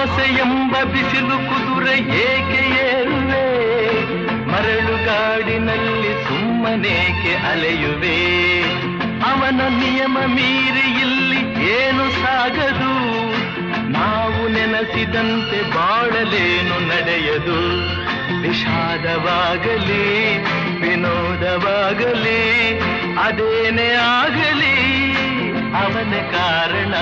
ಆಸೆ ಎಂಬ ಬಿಸಿಲು ಕುದುರೆ ಏಕೆ ಏರುವೆ, ಮರಳುಗಾಡಿನಲ್ಲಿ ಸುಮ್ಮನೇಕೆ ಅಲೆಯುವೆ. ಅವನ ನಿಯಮ ಮೀರಿ ಇಲ್ಲಿ ಏನು ಸಾಗದು, ನಾವು ನೆನೆಸಿದಂತೆ ಬಾಳಲೇನು ನಡೆಯದು. ವಿಷಾದವಾಗಲಿ ವಿನೋದವಾಗಲಿ ಅದೇನೇ ಆಗಲಿ ಅವನ ಕಾರಣ.